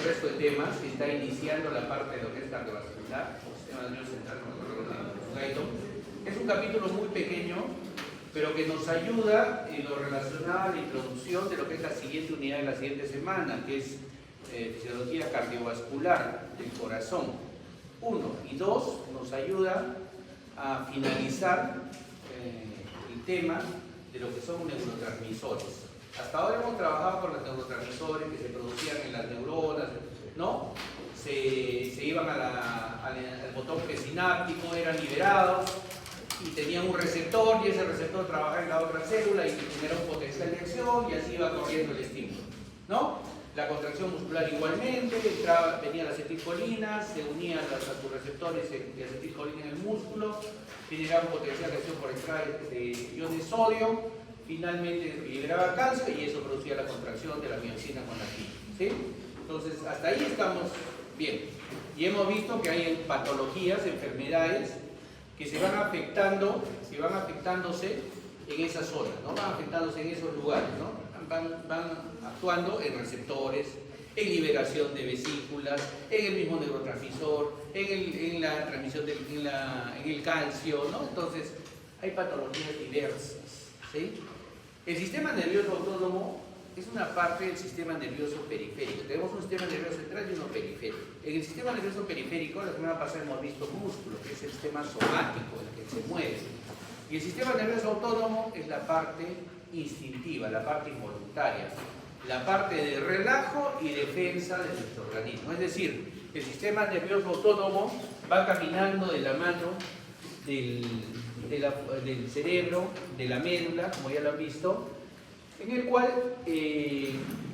resto de temas, está iniciando la parte de lo que es cardiovascular, el sistema nervioso central, es un capítulo muy pequeño, pero que nos ayuda en lo relacionado a la introducción de lo que es la siguiente unidad de la siguiente semana, que es fisiología cardiovascular del corazón. 1 y 2 nos ayuda a finalizar el tema de lo que son neurotransmisores. Hasta ahora hemos trabajado con los neurotransmisores que se producían en las neuronas, ¿no? Se iban al botón presináptico, eran liberados y tenían un receptor, y ese receptor trabajaba en la otra célula y generaba un potencial de acción y así iba corriendo el estímulo, ¿no? La contracción muscular igualmente, venía la acetilcolina, se unían a sus receptores de acetilcolina en el músculo, generaba un potencial de acción por entrada de iones de sodio, finalmente liberaba calcio y eso producía la contracción de la miocina con la quina, ¿sí? Entonces, hasta ahí estamos bien. Y hemos visto que hay patologías, enfermedades que se van afectándose en esas zonas, ¿no? Van afectándose en esos lugares, ¿no? Van actuando en receptores, en liberación de vesículas, en el mismo neurotransmisor, en la transmisión en el calcio, ¿no? Entonces, hay patologías diversas, ¿sí? El sistema nervioso autónomo es una parte del sistema nervioso periférico. Tenemos un sistema nervioso central y uno periférico. En el sistema nervioso periférico, la semana pasada hemos visto músculo, que es el sistema somático, el que se mueve. Y el sistema nervioso autónomo es la parte instintiva, la parte involuntaria, la parte de relajo y defensa de nuestro organismo. Es decir, el sistema nervioso autónomo va caminando de la mano del cerebro, de la médula, como ya lo han visto, en el cual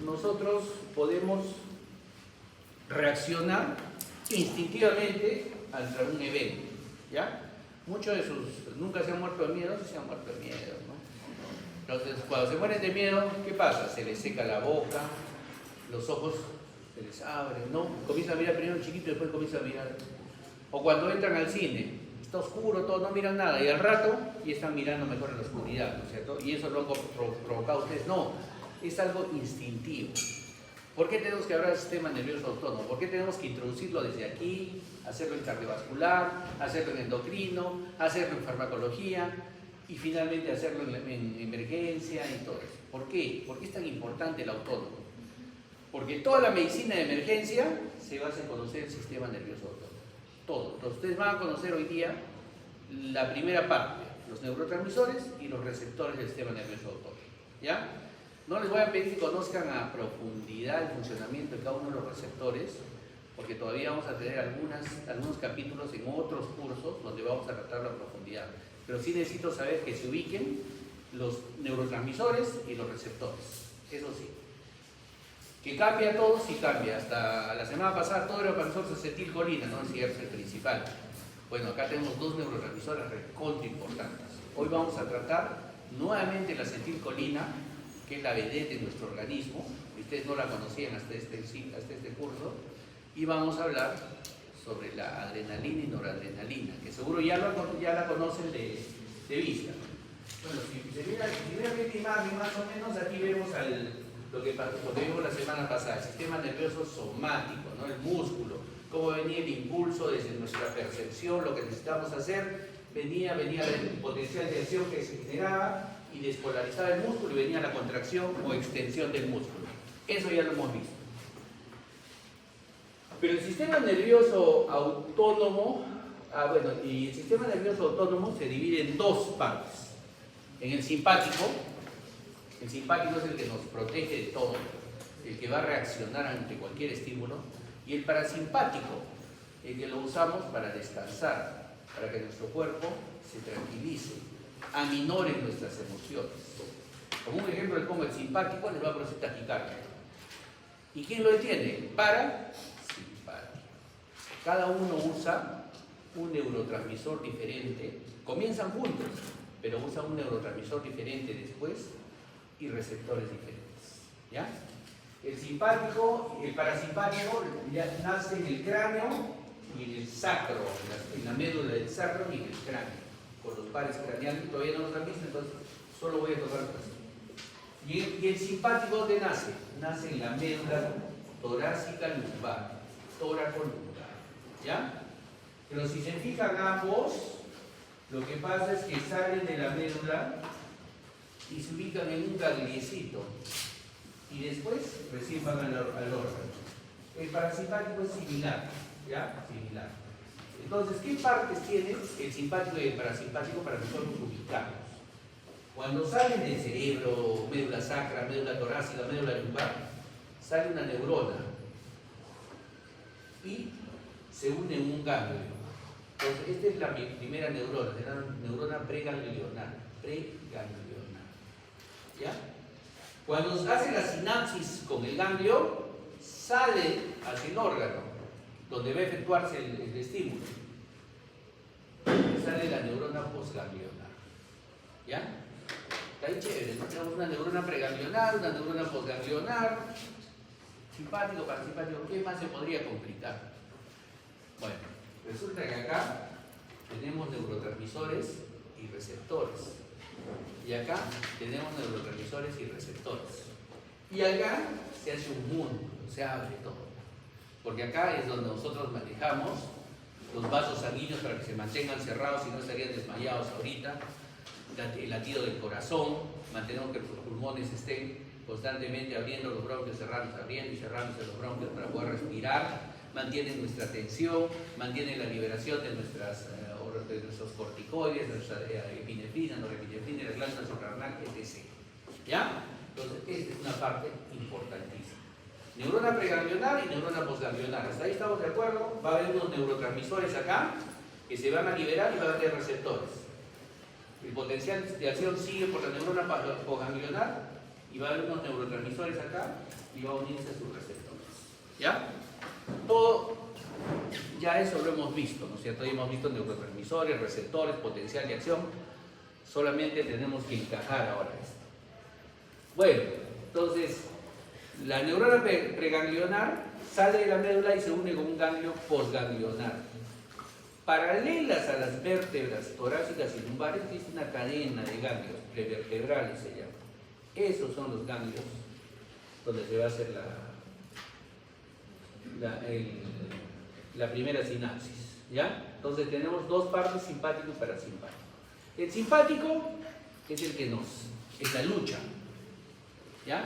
nosotros podemos reaccionar instintivamente ante un evento, ¿ya? Muchos de sus nunca se han muerto de miedo, se han muerto de miedo, ¿no? Entonces, cuando se mueren de miedo, ¿qué pasa? Se les seca la boca, los ojos se les abren, ¿no? Comienzan a mirar primero un chiquito y después comienzan a mirar. O cuando entran al cine, está oscuro, todo, no miran nada, y al rato ya están mirando mejor en la oscuridad, ¿no es cierto? Y eso lo han provocado ustedes. No, es algo instintivo. ¿Por qué tenemos que hablar del sistema nervioso autónomo? ¿Por qué tenemos que introducirlo desde aquí, hacerlo en cardiovascular, hacerlo en endocrino, hacerlo en farmacología y finalmente hacerlo en emergencia y todo eso? ¿Por qué? ¿Por qué es tan importante el autónomo? Porque toda la medicina de emergencia se basa en conocer el sistema nervioso autónomo. Todo. Entonces, ustedes van a conocer hoy día la primera parte, los neurotransmisores y los receptores del sistema nervioso autónomo, ¿ya? No les voy a pedir que conozcan a profundidad el funcionamiento de cada uno de los receptores, porque todavía vamos a tener algunos capítulos en otros cursos donde vamos a tratarlo a profundidad. Pero sí necesito saber que se ubiquen los neurotransmisores y los receptores, eso sí. Que cambia todo, sí cambia. Hasta la semana pasada todo era para nosotros acetilcolina, ¿no? Es el principal. Bueno, acá tenemos dos neurotransmisores recontra importantes. Hoy vamos a tratar nuevamente la acetilcolina, que es la vedette de nuestro organismo. Ustedes no la conocían hasta este curso. Y vamos a hablar sobre la adrenalina y noradrenalina, que seguro ya la conocen de vista. Bueno, si se mira esta imagen más o menos, aquí vemos lo que vimos la semana pasada, el sistema nervioso somático, ¿no? El músculo, cómo venía el impulso desde nuestra percepción, lo que necesitamos hacer, venía el potencial de acción que se generaba y despolarizaba el músculo y venía la contracción o extensión del músculo. Eso ya lo hemos visto. Pero el sistema nervioso autónomo, y el sistema nervioso autónomo se divide en dos partes. En el simpático es el que nos protege de todo, el que va a reaccionar ante cualquier estímulo, y el parasimpático, el que lo usamos para descansar, para que nuestro cuerpo se tranquilice, aminore nuestras emociones. Como un ejemplo de cómo el simpático les va a producir taquicardia. ¿Y quién lo detiene? Parasimpático. Cada uno usa un neurotransmisor diferente, comienzan juntos, pero usan un neurotransmisor diferente después y receptores diferentes, ¿ya? El parasimpático ya nace en el cráneo y en el sacro, en la médula del sacro y en el cráneo, con los pares craneales. Todavía no los han visto, entonces solo voy a tocar así. Y el simpático, ¿dónde nace? Nace en la médula torácica lumbar, tóraco-lumbar, ¿ya? Pero si se fijan ambos, lo que pasa es que salen de la médula y se ubican en un gangliecito y después recién van al órgano. El parasimpático es similar, ¿ya? Similar. Entonces, ¿qué partes tienen el simpático y el parasimpático para nosotros ubicarlos? Cuando salen del cerebro, médula sacra, médula torácica, médula lumbar, sale una neurona y se une en un ganglio. Entonces, esta es la primera neurona, es la neurona preganglionar. ¿Ya? Cuando hace la sinapsis con el ganglio, sale hacia el órgano, donde va a efectuarse el estímulo. Sale la neurona posganglionar. ¿Ya? Está ahí chévere, ¿no? Tenemos una neurona preganglionar, una neurona posganglionar, simpático, parasimpático. ¿Qué más se podría complicar? Bueno, resulta que acá tenemos neurotransmisores y receptores. Y acá tenemos neurotransmisores y receptores. Y acá se hace un mundo, se abre todo. Porque acá es donde nosotros manejamos los vasos sanguíneos para que se mantengan cerrados y no estarían desmayados ahorita, el latido del corazón, mantenemos que los pulmones estén constantemente abriendo los bronquios, cerrándose, abriendo y cerrándose los bronquios para poder respirar, mantienen nuestra tensión, mantienen la liberación de nuestros corticoides, de nuestra epinefrina, norepinefrina, la glándula suprarrenal, etc. ¿Ya? Entonces, esta es una parte importantísima. Neurona preganglionar y neurona posganglionar. ¿Hasta ahí estamos de acuerdo? Va a haber unos neurotransmisores acá que se van a liberar y va a haber receptores. El potencial de acción sigue por la neurona posganglionar y va a haber unos neurotransmisores acá y va a unirse a sus receptores. ¿Ya? Todo, ya eso lo hemos visto, ¿no es cierto? Ya hemos visto neurotransmisores, receptores, potencial de acción. Solamente tenemos que encajar ahora esto. Bueno, entonces, la neurona preganglionar sale de la médula y se une con un ganglio posganglionar. Paralelas a las vértebras torácicas y lumbares, es una cadena de ganglios prevertebrales, se llama. Esos son los ganglios donde se va a hacer la primera sinapsis. ¿Ya? Entonces tenemos dos partes, simpático y parasimpático. El simpático es el que es la lucha. ¿Ya?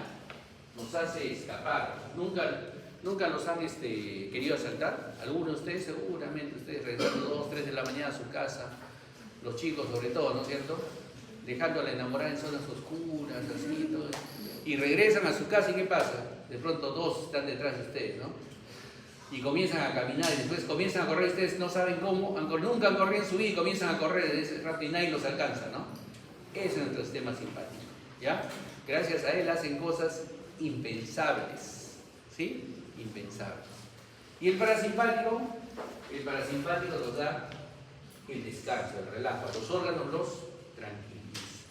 Nos hace escapar. Nunca nos han querido asaltar. Algunos de ustedes, seguramente, ustedes regresando 2, 3 de la mañana a su casa, los chicos sobre todo, ¿no es cierto? Dejando a la enamorada en zonas oscuras, así, todo eso. Y regresan a su casa y ¿qué pasa? De pronto 2 están detrás de ustedes, ¿no? Y comienzan a caminar y después comienzan a correr, ustedes no saben cómo, nunca han corrido en su vida y comienzan a correr de ese rato y nadie los alcanza, ¿no? Ese es nuestro sistema simpático, ¿ya? Gracias a él hacen cosas impensables, ¿sí? Impensables. Y el parasimpático nos da el descanso, el relajo, a los órganos los tranquiliza,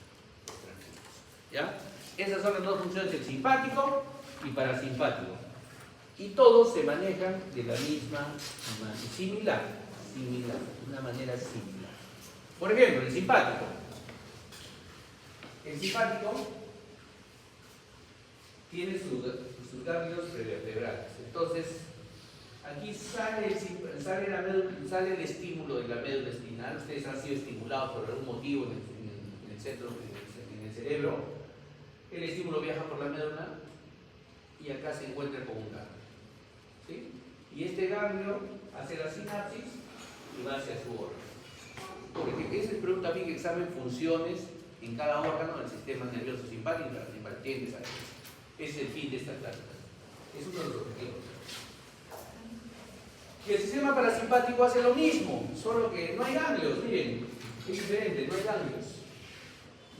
¿ya? Esas son las dos funciones del simpático y parasimpático. Y todos se manejan de la misma manera, de una manera similar. Por ejemplo, el simpático. El simpático tiene sus ganglios prevertebrales. Entonces, aquí sale el estímulo de la médula espinal. Ustedes han sido estimulados por algún motivo en el centro, en el cerebro. El estímulo viaja por la médula y acá se encuentra con un ganglio. ¿Sí? Y este ganglio hace la sinapsis y va hacia su órgano. Porque esa es pregunta también que examen funciones en cada órgano del sistema nervioso simpático y parasimpático. Es el fin de esta clase. Es uno de los objetivos. Y el sistema parasimpático hace lo mismo, solo que no hay ganglios, miren, es diferente, no hay ganglios.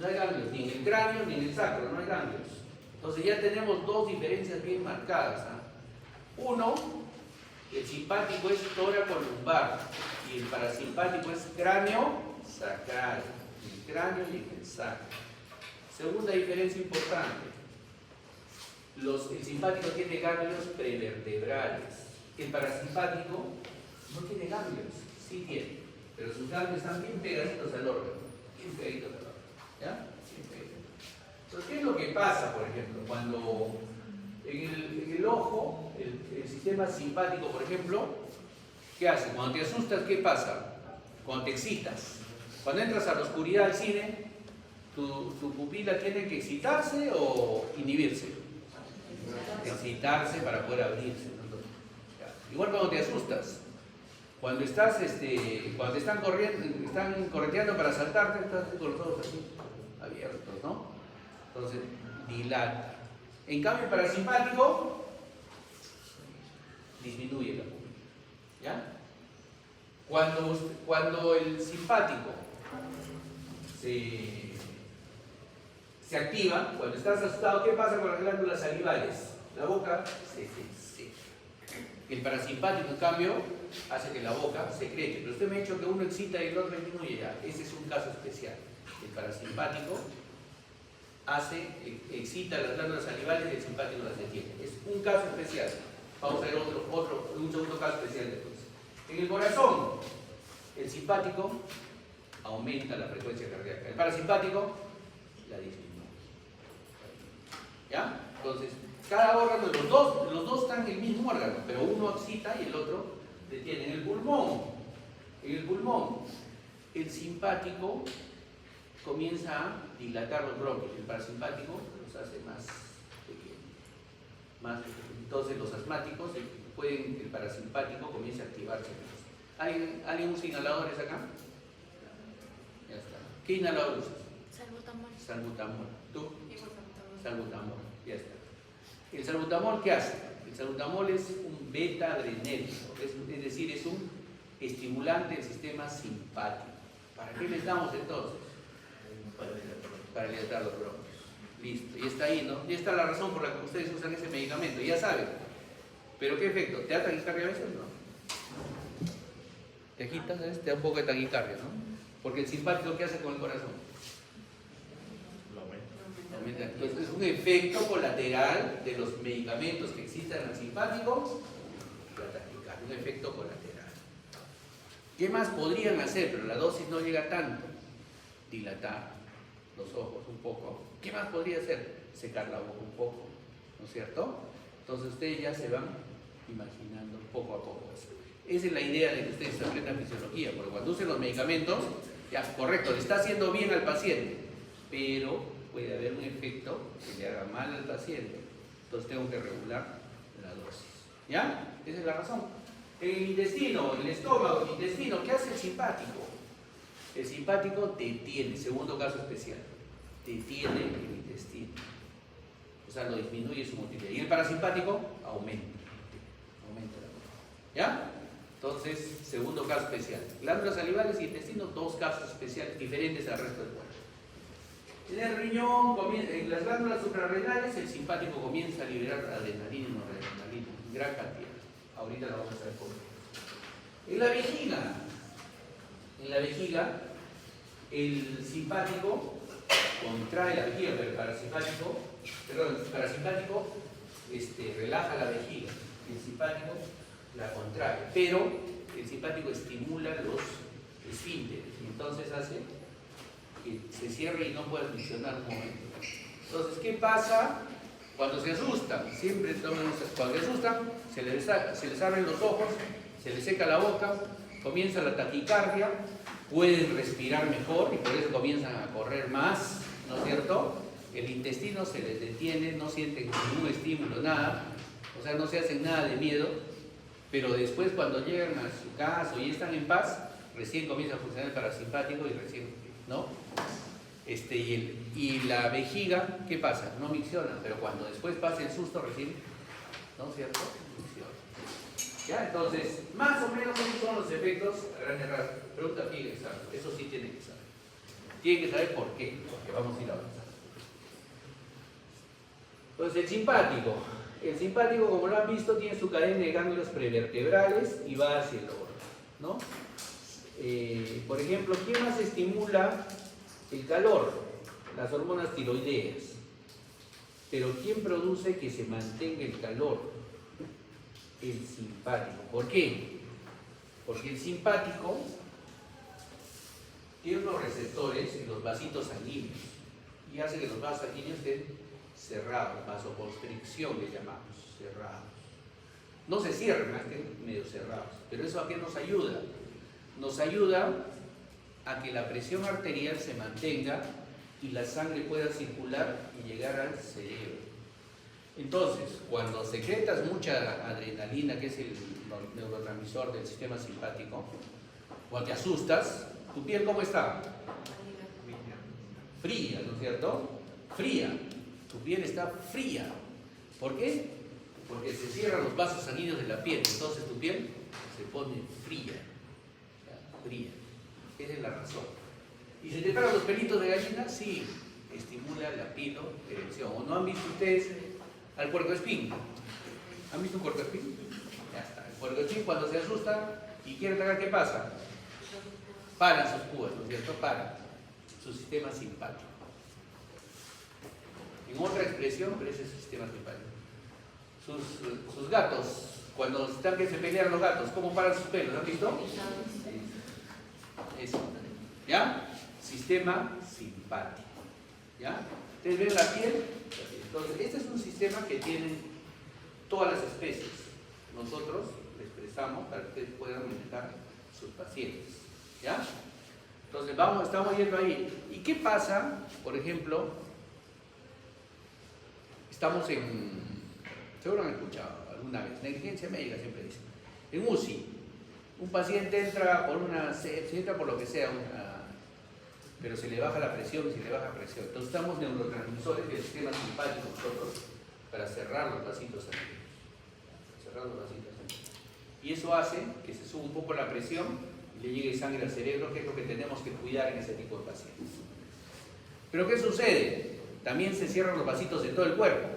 No hay ganglios, ni en el cráneo ni en el sacro, no hay ganglios. Entonces ya tenemos dos diferencias bien marcadas. Uno, el simpático es tóraco-lumbar y el parasimpático es cráneo-sacral, en el cráneo y en el sacro. Segunda diferencia importante, el simpático tiene ganglios prevertebrales, el parasimpático no tiene ganglios, sí tiene, pero sus ganglios están bien pegaditos al órgano, bien pegaditos al órgano, ¿ya? Bien pegaditos. Entonces, ¿qué es lo que pasa, por ejemplo, cuando En el ojo, el sistema simpático, por ejemplo, ¿qué hace? Cuando te asustas, ¿qué pasa? Cuando te excitas. Cuando entras a la oscuridad del cine, tu pupila tiene que excitarse o inhibirse. Excitarse para poder abrirse, ¿no? Igual cuando te asustas, cuando estás, cuando te están correteando para saltarte, estás con los ojos así abiertos, ¿no? Entonces, dilata. En cambio, el parasimpático disminuye la pupila, ¿ya? Cuando el simpático se activa, cuando estás asustado, ¿qué pasa con las glándulas salivales? La boca se seca. El parasimpático, en cambio, hace que la boca secrete. Pero usted me ha dicho que uno excita y el otro disminuye ya. Ese es un caso especial. El parasimpático excita las glándulas salivales y el simpático las detiene. Es un caso especial. Vamos a ver un segundo caso especial después. En el corazón, el simpático aumenta la frecuencia cardíaca. El parasimpático la disminuye. ¿Ya? Entonces, cada órgano, los dos están en el mismo órgano, pero uno excita y el otro detiene. En el pulmón, el simpático comienza a dilatar los bronquios, el parasimpático los hace más pequeños. Entonces, los asmáticos el parasimpático comienza a activarse. ¿Alguien usa inhaladores acá? Ya está. ¿Qué inhalador usas? Salbutamol. ¿Tú? Salbutamol, ya está. ¿El salbutamol qué hace? El salbutamol es un beta-adrenérgico, es decir, es un estimulante del sistema simpático. ¿Para qué le damos entonces? Para dilatar los bronquios. Listo, y está ahí, ¿no? Y está la razón por la que ustedes usan ese medicamento, ya saben. ¿Pero qué efecto? ¿Te da taquicardia a veces? No. ¿Te agitas? ¿Sabes? Te da un poco de taquicardia, ¿no? Porque el simpático, ¿qué hace con el corazón? Entonces es un efecto colateral de los medicamentos que existen en el simpático, la taquicardia, un efecto colateral. ¿Qué más podrían hacer? Pero la dosis no llega tanto. Dilatar los ojos un poco. ¿Qué más podría hacer? Secar la boca un poco, ¿no es cierto? Entonces ustedes ya se van imaginando poco a poco eso. Esa es la idea de que ustedes aprendan fisiología, porque cuando usen los medicamentos, ya, correcto, le está haciendo bien al paciente, pero puede haber un efecto que le haga mal al paciente. Entonces tengo que regular la dosis. ¿Ya? Esa es la razón. El intestino, el estómago, el intestino, ¿qué hace el simpático? El simpático detiene, segundo caso especial, detiene el intestino. O sea, lo disminuye su motilidad. Y el parasimpático aumenta la dosis. ¿Ya? Entonces, segundo caso especial. Glándulas salivales y intestino, dos casos especiales diferentes al resto del cuerpo. En el riñón, en las glándulas suprarrenales, el simpático comienza a liberar adrenalina y noradrenalina en gran cantidad. Ahorita lo vamos a ver por qué. En la vejiga, el simpático contrae la vejiga, pero el parasimpático relaja la vejiga, el simpático la contrae, pero el simpático estimula los esfínteres y entonces hace que se cierre y no pueda funcionar un momento. Entonces, ¿qué pasa cuando se asustan? Siempre cuando se asustan, se les abren los ojos, se les seca la boca, comienza la taquicardia, pueden respirar mejor y por eso comienzan a correr más, ¿no es cierto? El intestino se les detiene, no sienten ningún estímulo, nada, o sea, no se hacen nada de miedo, pero después cuando llegan a su casa y están en paz, recién comienza a funcionar el parasimpático y recién, ¿no? Y la vejiga, ¿qué pasa? No micciona, pero cuando después pasa el susto recién, ¿no es cierto? Micciona. ¿Ya? Entonces, más o menos esos son los efectos a grandes rasgos. Pregunta aquí, eso sí tienen que saber. Tienen que saber por qué, porque vamos a ir avanzando. Entonces, el simpático, como lo han visto, tiene su cadena de ganglios prevertebrales y va hacia el órgano, ¿no? Por ejemplo, ¿quién más estimula el calor? Las hormonas tiroideas. Pero ¿quién produce que se mantenga el calor? El simpático. ¿Por qué? Porque el simpático tiene unos receptores en los vasitos sanguíneos y hace que los vasos sanguíneos estén cerrados, vasoconstricción le llamamos, cerrados. No se cierran, más que medio cerrados. Pero ¿eso a qué nos ayuda? Nos ayuda a que la presión arterial se mantenga y la sangre pueda circular y llegar al cerebro. Entonces, cuando secretas mucha adrenalina, que es el neurotransmisor del sistema simpático, o te asustas, ¿tu piel cómo está? Fría, ¿no es cierto? Fría. Tu piel está fría. ¿Por qué? Porque se cierran los vasos sanguíneos de la piel, entonces tu piel se pone fría. Fría. Esa es la razón. ¿Y se te paran los pelitos de gallina? Sí, estimula la piloerección. ¿O no han visto ustedes al puercoespín? ¿Han visto un puercoespín? Ya está. El puercoespín cuando se asusta y quiere tragar, ¿qué pasa? Paran sus púas, ¿no es cierto? Paran su sistema simpático. En otra expresión, pero ese es el sistema simpático. Sus gatos, cuando están que se pelean los gatos, ¿cómo paran sus pelos? ¿Han visto? Eso. ¿Ya? Sistema simpático. ¿Ya? Ustedes ven la piel. Entonces, este es un sistema que tienen todas las especies. Nosotros les prestamos para que ustedes puedan alimentar sus pacientes. ¿Ya? Entonces, estamos yendo ahí. ¿Y qué pasa, por ejemplo? Estamos seguro han escuchado alguna vez, negligencia médica siempre dicen, en UCI, un paciente entra por se entra por lo que sea, pero se le baja la presión, Entonces estamos neurotransmisores del sistema simpático nosotros para cerrar los vasitos sanguíneos. Y eso hace que se suba un poco la presión y le llegue sangre al cerebro, que es lo que tenemos que cuidar en ese tipo de pacientes. Pero ¿qué sucede? También se cierran los vasitos de todo el cuerpo.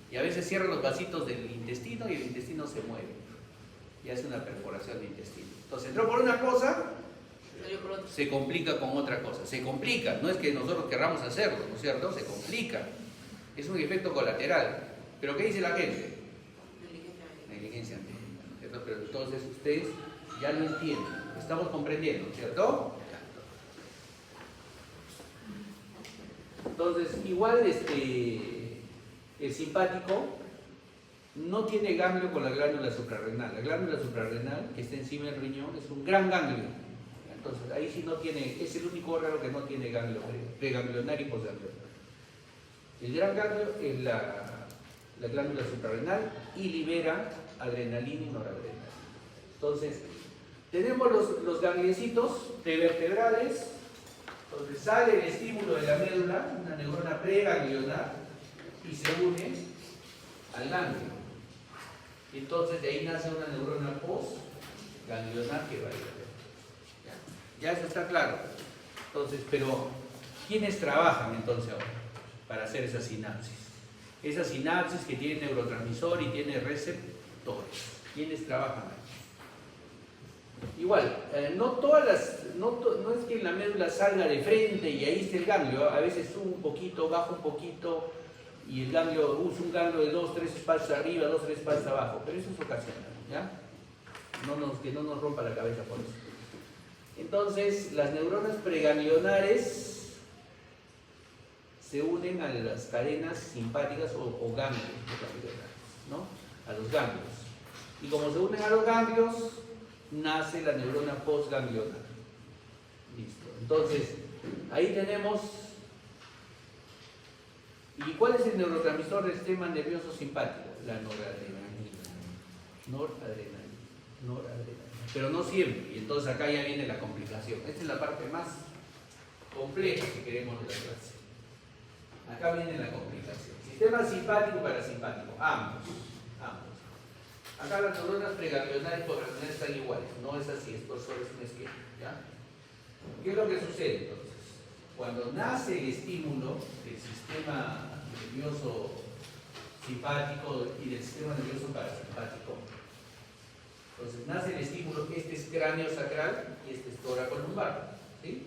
Y a veces cierran los vasitos del intestino y el intestino se mueve. Y hace una perforación de intestino. Entonces entró por una cosa, se complica con otra cosa. Se complica, no es que nosotros querramos hacerlo, ¿no es cierto? Se complica. Es un efecto colateral. ¿Pero qué dice la gente? Negligencia médica, ¿no es cierto? Pero entonces ustedes ya lo entienden. Estamos comprendiendo, ¿cierto? Entonces, igual el simpático no tiene ganglio con la glándula suprarrenal. La glándula suprarrenal, que está encima del riñón, es un gran ganglio. Entonces, ahí sí no tiene, es el único órgano que no tiene ganglio, preganglionar y posganglionar. El gran ganglio es la glándula suprarrenal y libera adrenalina y noradrenalina. Entonces, tenemos los gangliecitos prevertebrales. Entonces sale el estímulo de la médula, una neurona preganglionar, y se une al ganglio. Entonces de ahí nace una neurona postganglionar que va a ir a ya eso está claro. Entonces, pero ¿quiénes trabajan entonces ahora para hacer esa sinapsis? Esa sinapsis que tiene neurotransmisor y tiene receptores. ¿Quiénes trabajan ahí? Igual, no es que la médula salga de frente y ahí está el ganglio, a veces sube un poquito, baja un poquito y el ganglio usa un ganglio de 2-3 espacios arriba, 2-3 espacios abajo, pero eso es ocasional, ¿ya? Que no nos rompa la cabeza por eso. Entonces, las neuronas preganglionares se unen a las cadenas simpáticas o ganglios, ¿no? A los ganglios. Y como se unen a los ganglios, nace la neurona postganglionar. Listo. Entonces, ahí tenemos. ¿Y cuál es el neurotransmisor del sistema nervioso simpático? La noradrenalina. Noradrenalina. Pero no siempre. Y entonces acá ya viene la complicación. Esta es la parte más compleja que queremos de la clase. Acá viene la complicación. Sistema simpático y parasimpático. Ambos. Acá las neuronas preganglionares y postganglionares están iguales, no es así, esto solo es un esquema, ¿ya? ¿Qué es lo que sucede entonces? Cuando nace el estímulo del sistema nervioso simpático y del sistema nervioso parasimpático, entonces nace el estímulo, este es cráneo sacral y este es tóraco lumbar, ¿sí?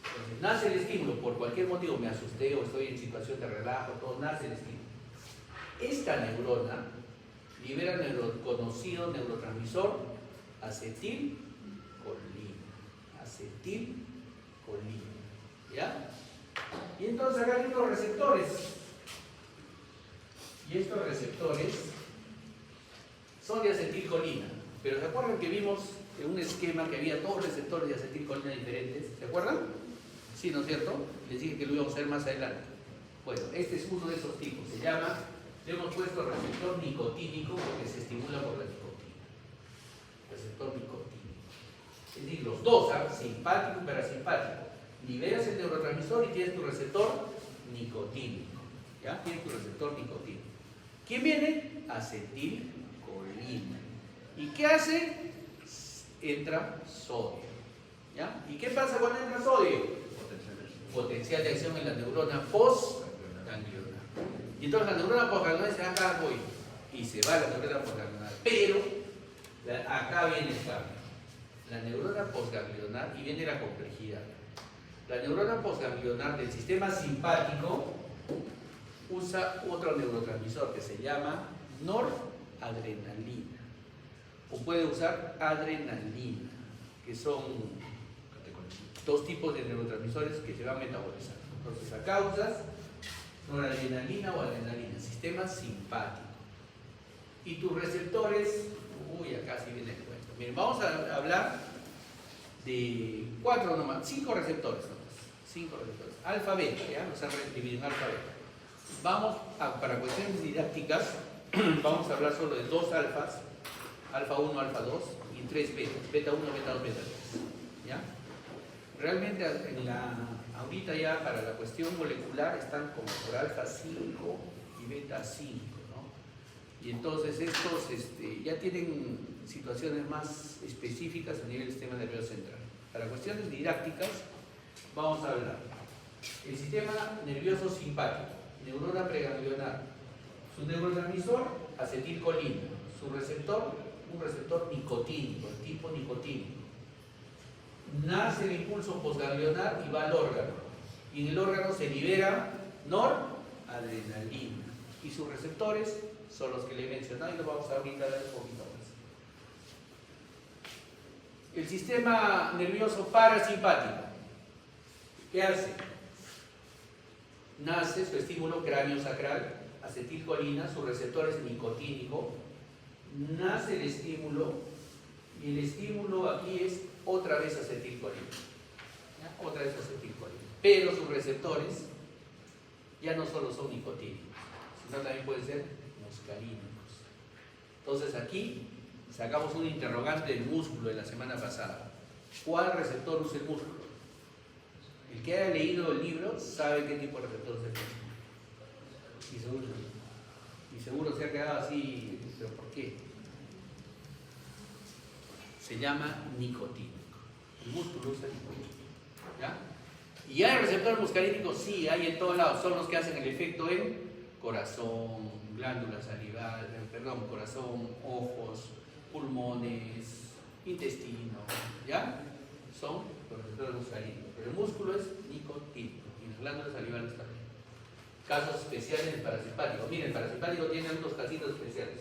Entonces nace el estímulo, por cualquier motivo, me asusté o estoy en situación de relajo, todo nace el estímulo. Esta neurona libera el conocido neurotransmisor acetilcolina. ¿Ya? Y entonces acá hay unos receptores. Y estos receptores son de acetilcolina. Pero ¿se acuerdan que vimos en un esquema que había todos receptores de acetilcolina diferentes? ¿Se acuerdan? Sí, ¿no es cierto? Les dije que lo íbamos a hacer más adelante. Bueno, este es uno de esos tipos. Se llama, le hemos puesto receptor nicotínico porque se estimula por la nicotina. Receptor nicotínico. Es decir, los dos, simpático y parasimpático. Liberas el neurotransmisor y tienes tu receptor nicotínico. ¿Ya? Tienes tu receptor nicotínico. ¿Quién viene? Acetilcolina. ¿Y qué hace? Entra sodio. ¿Ya? ¿Y qué pasa cuando entra sodio? Potencial de acción en la neurona postganglionar. Y entonces la neurona postganglionar dice, acá voy. Y se va la neurona postganglionar. Pero, acá viene el cambio. La neurona postganglionar, y viene la complejidad. La neurona postganglionar del sistema simpático usa otro neurotransmisor que se llama noradrenalina. O puede usar adrenalina, que son dos tipos de neurotransmisores que se van metabolizando. Entonces, acá usas noradrenalina o adrenalina, sistema simpático. Y tus receptores, acá sí viene el cuento. Miren, vamos a hablar de 5 receptores nomás. 5 receptores. Alfa, beta, ¿ya? Nos han dividido en alfa, beta. Vamos para cuestiones didácticas, vamos a hablar solo de 2 alfas, alfa 1, alfa 2 y 3 betas, beta 1, beta 2, beta 3. ¿Ya? Realmente ahorita ya para la cuestión molecular están como por alfa 5 y beta 5, ¿no? Y entonces estos ya tienen situaciones más específicas a nivel del sistema nervioso central. Para cuestiones didácticas vamos a hablar el sistema nervioso simpático, neurona preganglionar, su neurotransmisor acetilcolina, su receptor, un receptor nicotínico, el tipo nicotínico. Nace el impulso postganglionar y va al órgano. Y en el órgano se libera noradrenalina. Y sus receptores son los que le he mencionado y lo vamos a ahorita ver un poquito más. El sistema nervioso parasimpático, ¿qué hace? Nace su estímulo cráneo-sacral, acetilcolina, su receptor es nicotínico. Nace el estímulo y el estímulo aquí es otra vez acetilcolina. ¿Ya? Otra vez acetilcolina. Pero sus receptores ya no solo son nicotínicos, sino también pueden ser muscarínicos. Entonces aquí sacamos un interrogante del músculo de la semana pasada. ¿Cuál receptor usa el músculo? El que haya leído el libro sabe qué tipo de receptor es el músculo. Y seguro se ha quedado así, ¿pero por qué? Se llama nicotínico. El músculo usa nicotínico. ¿Ya? Y hay receptores muscarínicos, sí, hay en todos lados. Son los que hacen el efecto en corazón, glándulas salivales, corazón, ojos, pulmones, intestino, ¿ya? Son los receptores muscarínicos. Pero el músculo es nicotínico y las glándulas salivales también. Casos especiales del parasimpático. Miren, el parasimpático tiene unos casitos especiales.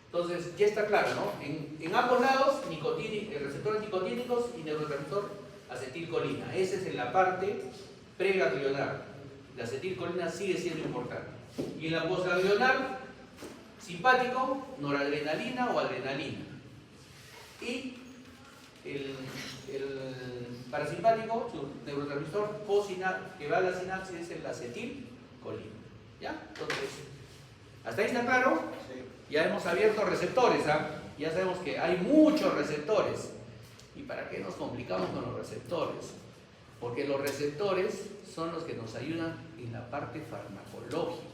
Entonces, ya está claro, ¿no? En ambos lados, receptores nicotínicos y neurotransmisor acetilcolina. Esa es en la parte preganglionar. La acetilcolina sigue siendo importante. Y en la postganglionar, simpático, noradrenalina o adrenalina. Y el parasimpático, su neurotransmisor que va a la sinapsis es el acetilcolina. ¿Ya? Entonces, ¿hasta ahí está claro? Sí. Ya hemos abierto receptores, ya sabemos que hay muchos receptores. ¿Y para qué nos complicamos con los receptores? Porque los receptores son los que nos ayudan en la parte farmacológica.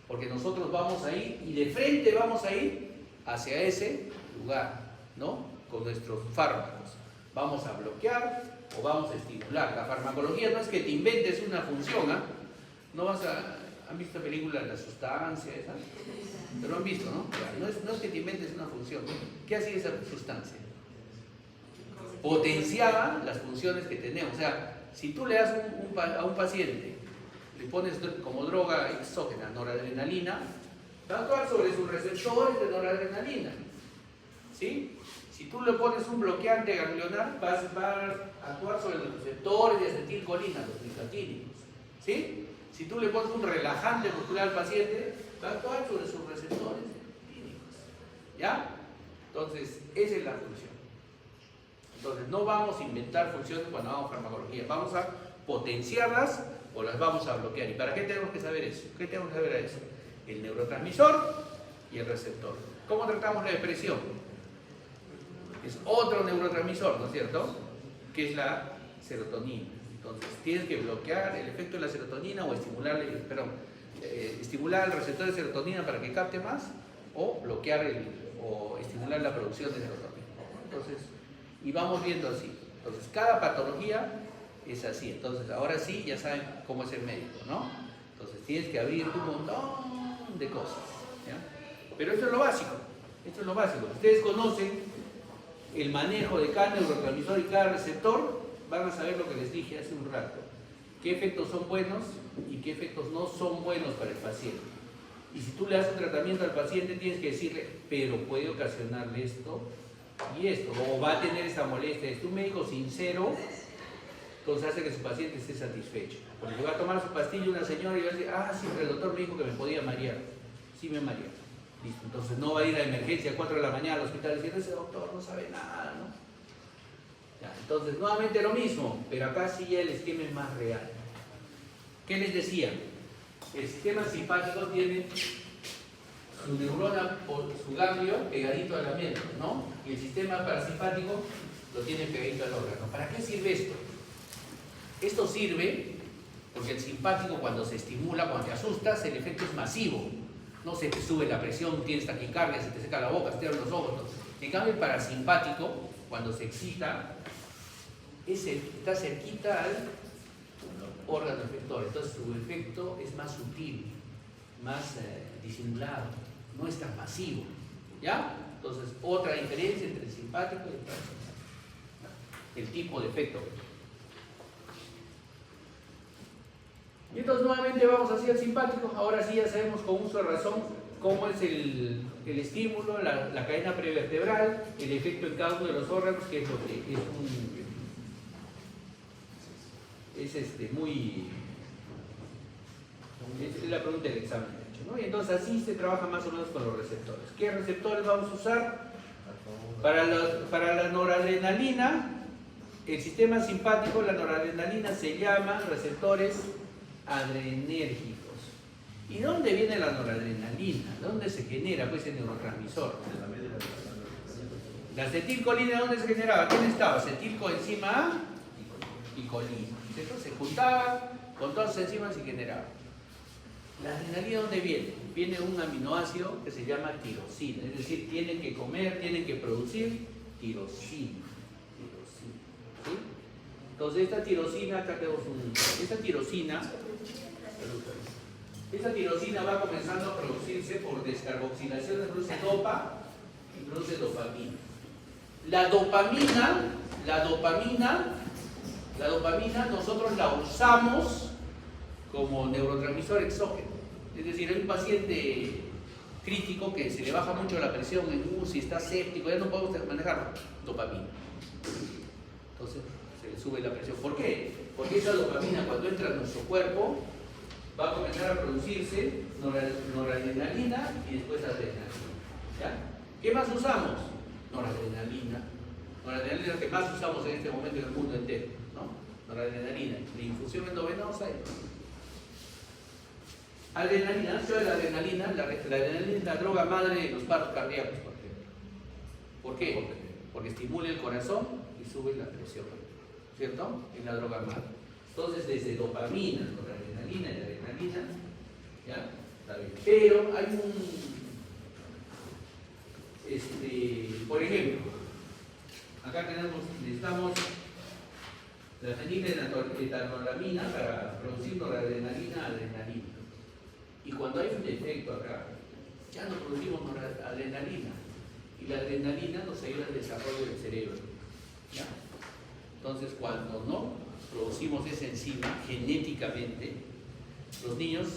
Porque nosotros vamos a ir y de frente vamos a ir hacia ese lugar, ¿no? Con nuestros fármacos. Vamos a bloquear o vamos a estimular. La farmacología no es que te inventes una función, No vas a... ¿Han visto películas de la sustancia esa? Pero lo han visto, ¿no? No es que te inventes una función. ¿Qué hacía esa sustancia? Potenciaba las funciones que tenemos. O sea, si tú le das a un paciente, le pones como droga exógena noradrenalina, va a actuar sobre sus receptores de noradrenalina. ¿Sí? Si tú le pones un bloqueante ganglionar, va a actuar sobre los receptores de acetilcolina, los nicotínicos. ¿Sí? Si tú le pones un relajante muscular al paciente, va a actuar sobre sus receptores clínicos. ¿Ya? Entonces, esa es la función. Entonces, no vamos a inventar funciones cuando hagamos farmacología, vamos a potenciarlas o las vamos a bloquear. ¿Y para qué tenemos que saber eso? ¿Qué tenemos que saber a eso? El neurotransmisor y el receptor. ¿Cómo tratamos la depresión? Es otro neurotransmisor, ¿no es cierto? Que es la serotonina. Entonces, tienes que bloquear el efecto de la serotonina o estimular el receptor de serotonina para que capte más, o bloquear o estimular la producción de serotonina. Entonces, y vamos viendo así. Entonces, cada patología es así. Entonces, ahora sí ya saben cómo es el médico, ¿no? Entonces, tienes que abrir un montón de cosas, ¿ya? Pero esto es lo básico. Esto es lo básico. Ustedes conocen el manejo de cada neurotransmisor y cada receptor, van a saber lo que les dije hace un rato. Qué efectos son buenos y qué efectos no son buenos para el paciente. Y si tú le das un tratamiento al paciente, tienes que decirle, pero puede ocasionarle esto y esto, o va a tener esta molestia. Es un médico sincero, entonces hace que su paciente esté satisfecho. Porque va a tomar su pastilla una señora y va a decir, ah, sí, pero el doctor me dijo que me podía marear. Sí me mareé. Listo. Entonces no va a ir a emergencia a 4 de la mañana al hospital diciendo, ese doctor no sabe nada, ¿no? Ya, entonces, nuevamente lo mismo, pero acá sí ya el esquema es más real. ¿Qué les decía? El sistema simpático tiene su neurona o su ganglio pegadito a la médula, ¿no? Y el sistema parasimpático lo tiene pegadito al órgano. ¿Para qué sirve esto? Esto sirve porque el simpático, cuando se estimula, cuando te asustas, el efecto es masivo. No se te sube la presión, tienes taquicardia, se te seca la boca, se te abren los ojos. ¿No? En cambio, el parasimpático, cuando se excita, está cerquita al órgano efector. Entonces, su efecto es más sutil, más disimulado, no es tan masivo. ¿Ya? Entonces, otra diferencia entre el simpático y el parasimpático. El tipo de efecto. Y entonces nuevamente vamos hacia el simpático. Ahora sí ya sabemos con uso de razón cómo es el estímulo, la cadena prevertebral, el efecto en cada uno de los órganos, que es lo que es la pregunta del examen, de hecho, ¿no? Y entonces así se trabaja más o menos con los receptores. ¿Qué receptores vamos a usar? Para la noradrenalina, el sistema simpático, la noradrenalina se llama receptores adrenérgicos. ¿Y dónde viene la noradrenalina? ¿Dónde se genera pues el neurotransmisor? La acetilcolina, ¿dónde se generaba? ¿Quién estaba? Acetilcoenzima A y colina. Entonces se juntaba con todas las enzimas y generaba. ¿La adrenalina dónde viene? Viene un aminoácido que se llama tirosina. Es decir, tienen que comer, tienen que producir tirosina. ¿Sí? Entonces esta tirosina, acá tenemos esta tirosina va comenzando a producirse por descarboxilación, produce dopa y produce dopamina. La dopamina nosotros la usamos como neurotransmisor exógeno. Es decir, hay un paciente crítico que se le baja mucho la presión en UCI, está séptico, ya no podemos manejarlo. Dopamina. Entonces se le sube la presión. ¿Por qué? Porque esa dopamina, cuando entra en nuestro cuerpo, va a comenzar a producirse noradrenalina y después adrenalina. ¿Ya? ¿Qué más usamos? Noradrenalina. Noradrenalina es lo que más usamos en este momento en el mundo entero, ¿no? Noradrenalina, la infusión endovenosa. Adrenalina, ¿sabes la adrenalina? La adrenalina es la droga madre de los paros cardíacos, por ejemplo. ¿Por qué? Porque estimula el corazón y sube la presión, ¿cierto? Es la droga madre. Entonces, desde dopamina, noradrenalina y adrenalina, ¿ya? Está bien. Pero hay por ejemplo, acá necesitamos la feniletolamina para producir noradrenalina, adrenalina. Y cuando hay un defecto acá, ya no producimos adrenalina. Y la adrenalina nos ayuda al desarrollo del cerebro. ¿Ya? Entonces, cuando no producimos esa enzima genéticamente, los niños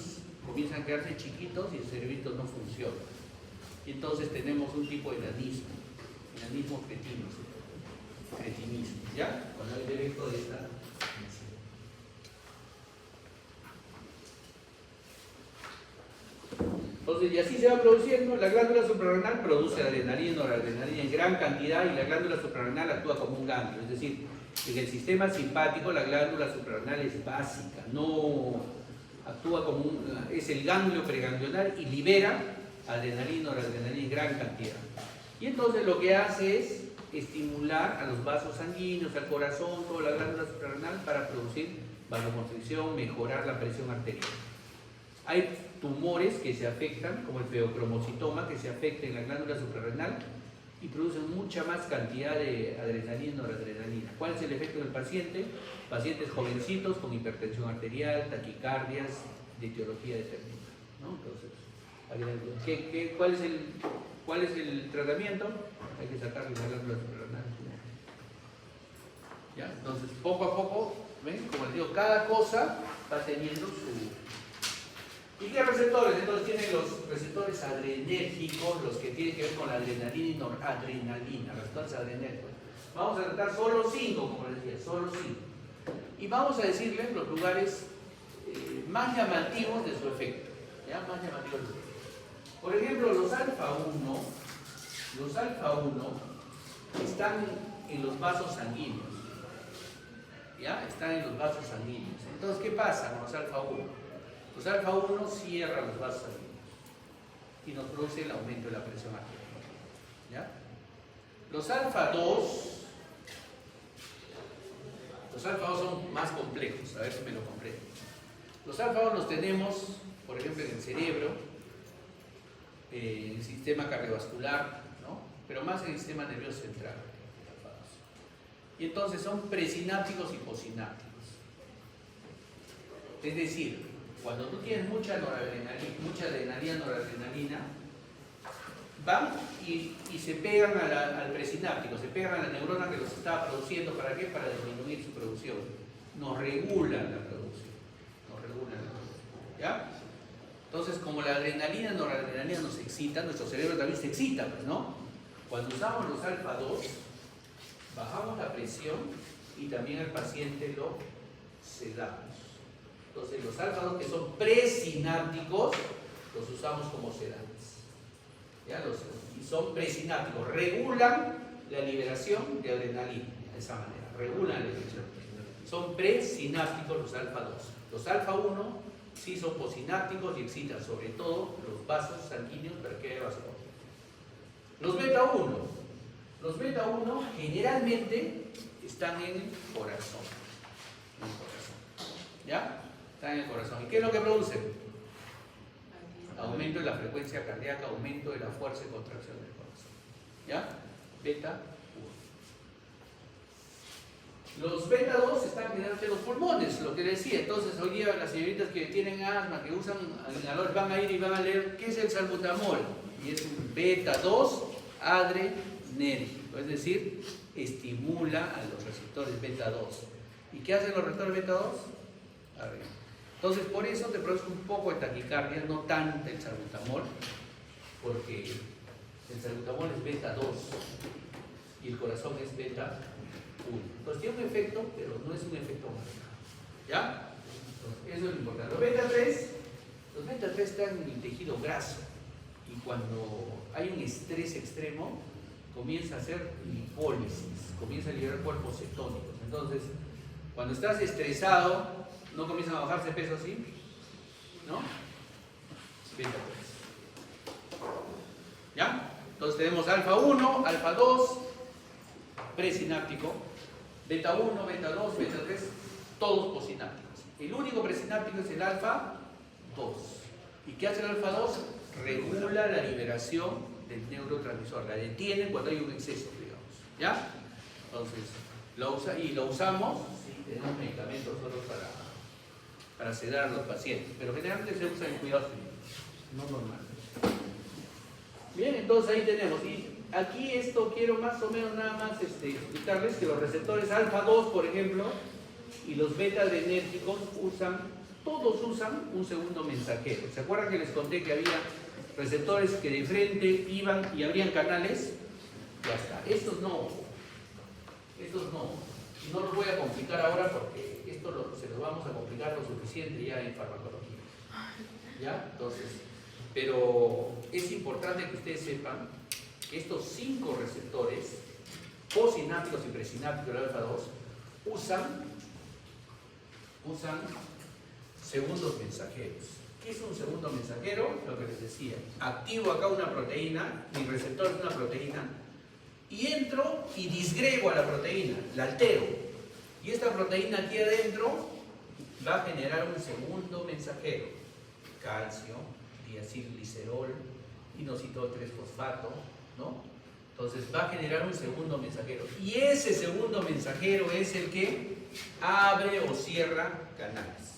comienzan a quedarse chiquitos y el cerebrito no funciona. Y entonces tenemos un tipo de enanismo cretinismo, ¿ya? Cuando hay defecto de esta enzima. Entonces, Entonces, y así se va produciendo. La glándula suprarrenal produce adrenalina y noradrenalina en gran cantidad, y la glándula suprarrenal actúa como un ganglio. Es decir, en el sistema simpático la glándula suprarrenal es básica, no actúa como es el ganglio preganglionar y libera adrenalina y noradrenalina en gran cantidad. Y entonces lo que hace es estimular a los vasos sanguíneos, al corazón, toda la glándula suprarrenal para producir vasoconstricción, mejorar la presión arterial. Hay tumores que se afectan, como el feocromocitoma, que se afecta en la glándula suprarrenal y producen mucha más cantidad de adrenalina y noradrenalina. ¿Cuál es el efecto del paciente? Pacientes jovencitos con hipertensión arterial, taquicardias, de etiología determinada, ¿no? Entonces, ¿cuál es el tratamiento? Hay que sacarle la glándula suprarrenal. ¿Ya? Entonces, poco a poco, ¿ven? Como les digo, cada cosa va teniendo su... ¿Y qué receptores? Entonces tienen los receptores adrenérgicos, los que tienen que ver con la adrenalina y noradrenalina, receptores adrenérgicos. Vamos a tratar solo 5, como les decía, solo 5. Y vamos a decirles los lugares más llamativos de su efecto. ¿Ya? Más llamativos de su efecto. Por ejemplo, los alfa 1 están en los vasos sanguíneos. ¿Ya? Están en los vasos sanguíneos. Entonces, ¿qué pasa con los alfa 1? Los alfa 1 cierran los vasos sanguíneos y nos produce el aumento de la presión arterial. ¿Ya? Los alfa 2 son más complejos, a ver si me lo comprenden. Los alfa 2 los tenemos, por ejemplo, en el cerebro, en el sistema cardiovascular, ¿no? Pero más en el sistema nervioso central. Y entonces son presinápticos y posinápticos. Es decir, cuando tú tienes mucha adrenalina, noradrenalina, van y se pegan al presináptico, se pegan a la neurona que los está produciendo. ¿Para qué? Para disminuir su producción. Nos regulan la producción. ¿Ya? Entonces, como la adrenalina y noradrenalina nos excita, nuestro cerebro también se excita, pues, ¿no? Cuando usamos los alfa 2, bajamos la presión y también al paciente lo sedamos. Entonces, los alfa 2 que son presinápticos, los usamos como sedantes. ¿Ya? Y son presinápticos, regulan la liberación de adrenalina, de esa manera, regulan la liberación. Son presinápticos los alfa 2. Los alfa 1 sí son posinápticos y excitan sobre todo los vasos sanguíneos para que haya vasoconstricción. Los beta 1. Los beta 1 generalmente están en el corazón. ¿Ya? Están en el corazón. ¿Y qué es lo que producen? Aumento de la frecuencia cardíaca, aumento de la fuerza y contracción del corazón. ¿Ya? Beta 1. Los beta 2 están generalmente en los pulmones, lo que decía. Entonces, hoy día las señoritas que tienen asma, que usan inhaladores, van a ir y van a leer qué es el salbutamol. Y es un beta 2 adrenérgico, es decir, estimula a los receptores beta 2. ¿Y qué hacen los receptores beta 2? Arriba. Entonces, por eso te produce un poco de taquicardia, no tanta el salbutamol, porque el salbutamol es beta 2 y el corazón es beta 1. Entonces, tiene un efecto, pero no es un efecto marcado. ¿Ya? Entonces, eso es lo importante. Los beta 3 están en el tejido graso y cuando hay un estrés extremo, comienza a hacer lipólisis, comienza a liberar cuerpos cetónicos. Entonces, cuando estás estresado, ¿no comienzan a bajarse peso así? ¿No? Beta 3. ¿Ya? Entonces tenemos alfa 1, alfa 2, presináptico, beta 1, beta 2, beta 3, todos posinápticos. El único presináptico es el alfa 2. ¿Y qué hace el alfa 2? Regula la liberación del neurotransmisor, la detiene cuando hay un exceso, digamos. ¿Ya? Entonces, lo usamos, sí, tenemos medicamentos solo para sedar a los pacientes, pero generalmente se usa en cuidados clínicos, no normal. Bien, entonces ahí tenemos, y aquí esto quiero más o menos nada más explicarles que los receptores alfa 2, por ejemplo, y los beta adrenérgicos todos usan un segundo mensajero. ¿Se acuerdan que les conté que había receptores que de frente iban y abrían canales? Ya está, estos no, no los voy a complicar ahora porque esto se lo vamos a complicar lo suficiente ya en farmacología. ¿Ya? Entonces, Pero es importante que ustedes sepan que estos 5 receptores, postsinápticos y presinápticos del alfa 2, usan segundos mensajeros. ¿Qué es un segundo mensajero? Lo que les decía. Activo acá una proteína, mi receptor es una proteína, y entro y disgrego a la proteína, la altero. Y esta proteína aquí adentro va a generar un segundo mensajero. Calcio, diacilglicerol, inositol 3-fosfato, ¿no? Entonces va a generar un segundo mensajero. Y ese segundo mensajero es el que abre o cierra canales.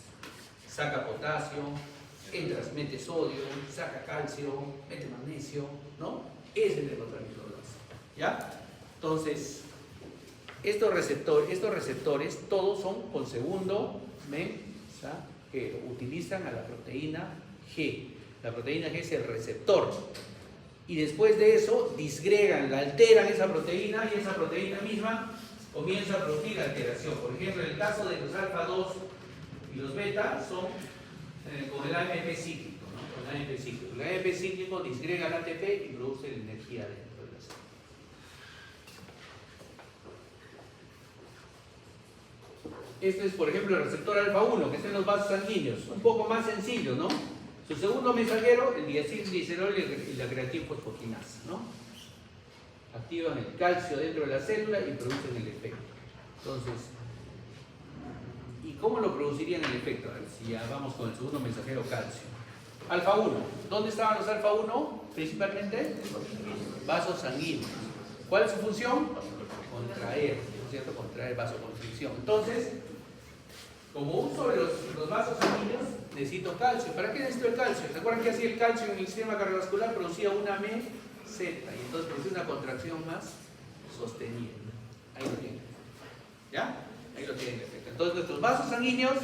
Saca potasio, mete sodio, saca calcio, mete magnesio, ¿no? Ese es el neurotransmisor base. ¿Ya? Entonces, estos receptores todos son con segundo mensajero. Utilizan a la proteína G. La proteína G es el receptor. Y después de eso, disgregan, la alteran esa proteína y esa proteína misma comienza a producir alteración. Por ejemplo, en el caso de los alfa 2 y los beta son con el AMP cíclico, ¿no? Con el AMP cíclico. El AMP cíclico disgrega el ATP y produce la energía dentro de la célula. Este es, por ejemplo, el receptor alfa 1, que está en los vasos sanguíneos. Un poco más sencillo, ¿no? Su segundo mensajero, el diacilglicerol y la creatinfosfoquinasa, ¿no? Activan el calcio dentro de la célula y producen el efecto. Entonces, ¿y cómo lo producirían el efecto? A ver, si ya vamos con el segundo mensajero, calcio. Alfa 1. ¿Dónde estaban los alfa 1? Principalmente vasos sanguíneos. ¿Cuál es su función? Contraer, ¿no es cierto? Contraer, vasoconstricción. Entonces, como uso de los vasos sanguíneos, necesito calcio. ¿Para qué necesito el calcio? ¿Se acuerdan que hacía el calcio en el sistema cardiovascular? Producía una meseta y entonces producía una contracción más sostenida. Ahí lo tienen. ¿Ya? Ahí lo tienen el efecto. Entonces nuestros vasos sanguíneos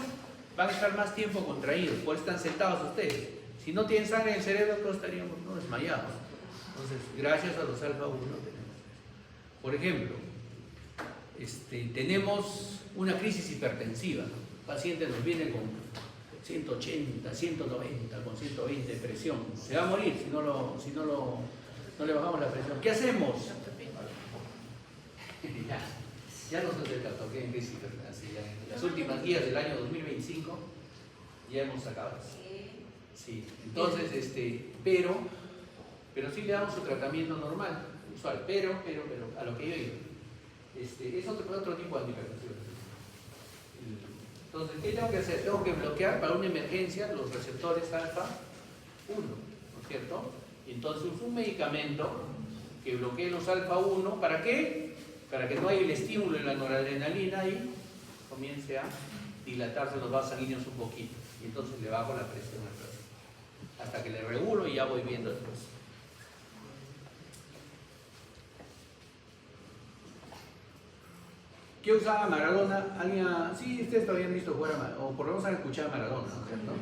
van a estar más tiempo contraídos, por eso están sentados ustedes. Si no tienen sangre en el cerebro, todos estaríamos desmayados. Entonces, gracias a los alfa 1 tenemos. Por ejemplo, tenemos una crisis hipertensiva, ¿no? Paciente nos viene con 180, 190, con 120 de presión. Se va a morir si no le bajamos la presión. ¿Qué hacemos? Ya no se trata, ¿ok? En crisis hipertensiva. En las últimas guías del año 2025 ya hemos sacado eso. Sí. Entonces, pero sí le damos su tratamiento normal, usual, pero a lo que yo digo, es otro tipo de antihipertensión. Entonces, ¿qué tengo que hacer? Tengo que bloquear para una emergencia los receptores alfa 1, ¿no es cierto? Entonces uso un medicamento que bloquee los alfa 1, ¿para qué? Para que no haya el estímulo en la noradrenalina y comience a dilatarse los vasos sanguíneos un poquito. Y entonces le bajo la presión al paciente. Hasta que le regulo y ya voy viendo después. ¿Qué usaba Maradona? Sí, ustedes todavía han visto jugar a Maradona, o por lo menos han escuchado a Maradona, ¿no es cierto?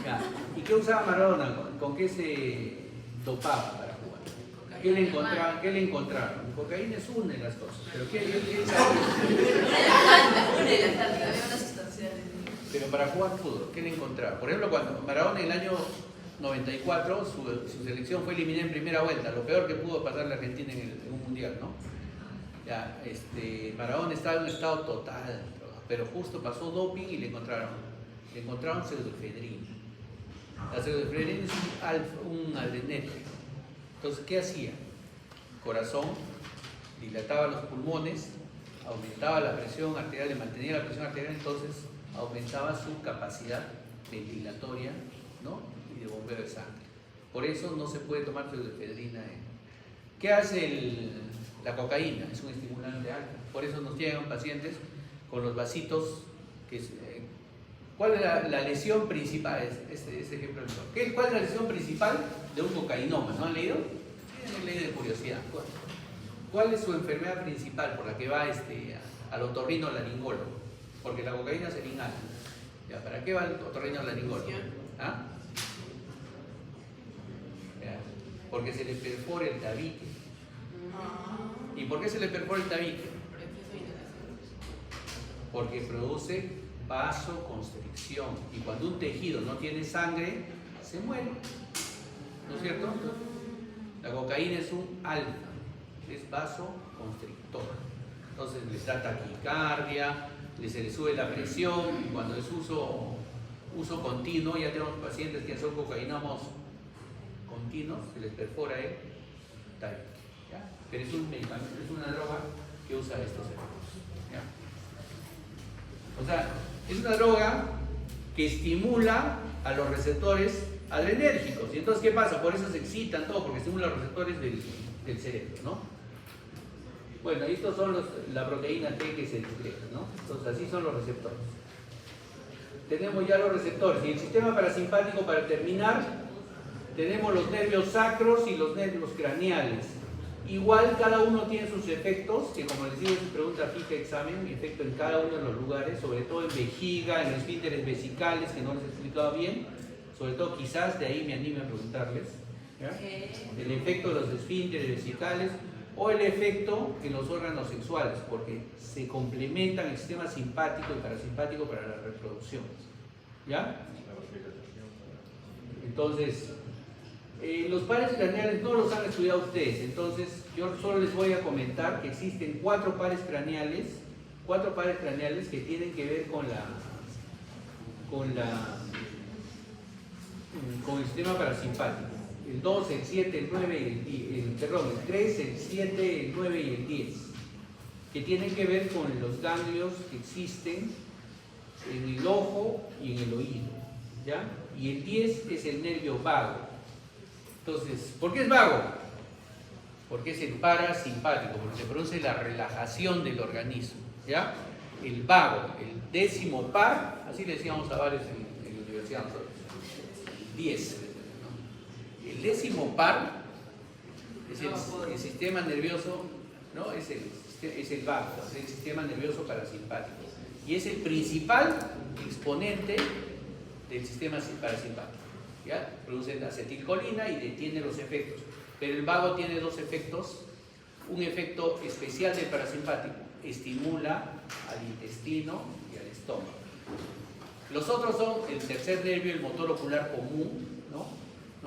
Ya. ¿Y qué usaba Maradona? ¿Con qué se dopaba para jugar? ¿Qué le encontraron? Cocaína es una de las cosas, pero ¿qué pero para jugar fútbol, ¿qué le encontraron? Por ejemplo, cuando Maradona en el año 94, su selección fue eliminada en primera vuelta, lo peor que pudo pasar la Argentina en un mundial, ¿no? Ya, Maradona estaba en un estado total, pero justo pasó doping y le encontraron pseudoefedrina. La pseudoefedrina es un adrenérgico. Entonces, ¿qué hacía? Corazón, dilataba los pulmones, aumentaba la presión arterial, le mantenía la presión arterial, entonces aumentaba su capacidad ventilatoria, ¿no? Y de bombeo de sangre. Por eso no se puede tomar pseudoefedrina. ¿Qué hace la cocaína? Es un estimulante alto. Por eso nos llegan pacientes con los vasitos. ¿Cuál es la lesión principal? Ese ejemplo. ¿Cuál es la lesión principal de un cocainómano? ¿No han leído? Tienen ley de curiosidad. ¿Cuál es su enfermedad principal por la que va al otorrinolaringólogo? Porque la cocaína se inhala. ¿Ya? ¿Para qué va el otorrinolaringólogo? ¿Ah? Porque se le perfora el tabique. ¿Y por qué se le perfora el tabique? Porque produce vasoconstricción. Y cuando un tejido no tiene sangre, se muere. ¿No es cierto? La cocaína es un alfa, es vasoconstrictor. Entonces les da taquicardia, se les sube la presión. Y cuando es uso continuo, ya tenemos pacientes que son cocainómanos continuos, se les perfora el tabique. Pero es un medicamento, es una droga que usa estos efectos. ¿Ya? O sea, es una droga que estimula a los receptores adrenérgicos. ¿Y entonces qué pasa? Por eso se excitan todo, porque estimula los receptores del cerebro, ¿no? Bueno, estos son la proteína T que se disgrega, ¿no? Entonces así son los receptores. Tenemos ya los receptores. Y el sistema parasimpático, para terminar, tenemos los nervios sacros y los nervios craneales. Igual cada uno tiene sus efectos, que como les digo, es pregunta fija examen, efecto en cada uno de los lugares, sobre todo en vejiga, en los esfínteres vesicales, que no les he explicado bien, sobre todo quizás de ahí me anime a preguntarles, ¿ya? El efecto de los esfínteres vesicales o el efecto en los órganos sexuales, porque se complementan el sistema simpático y parasimpático para la reproducción, ¿ya? Entonces, los pares craneales no los han estudiado ustedes, entonces yo solo les voy a comentar que existen cuatro pares craneales que tienen que ver con el sistema parasimpático. El 2, el 7, el 9, el 3, el 7, el 9 y el 10, que tienen que ver con los ganglios que existen en el ojo y en el oído, ¿ya? Y el 10 es el nervio vago. Entonces, ¿por qué es vago? Porque es el parasimpático, porque se produce la relajación del organismo, ¿ya? El vago, el décimo par, así le decíamos a varios en la universidad nosotros, 10. El décimo par es el sistema nervioso, ¿no? Es el vago, es el sistema nervioso parasimpático. Y es el principal exponente del sistema parasimpático. ¿Ya? Produce acetilcolina y detiene los efectos. Pero el vago tiene dos efectos. Un efecto especial del parasimpático: estimula al intestino y al estómago. Los otros son el tercer nervio, el motor ocular común, ¿no?